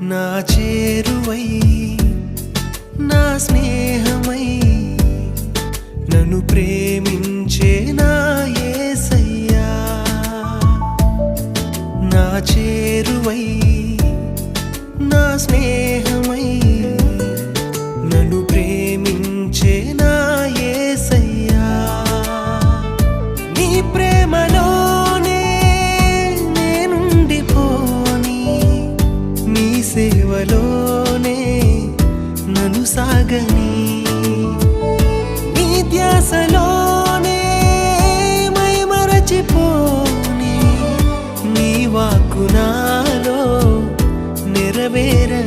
నా చేరువై నా స్నేహమై నన్ను ప్రేమించే నా యేసయ్యా నా చేరువై నా స్నేహమై నన్ను ప్రేమించే నా యేసయ్యా నీ ప్రేమలోనే నేనుండిపోని నీ సేవలోనే నన్ను సాగని నీ ధ్యాసలోనే మై మరచిపోని నీ వాక్కు నాలో నెరవేరని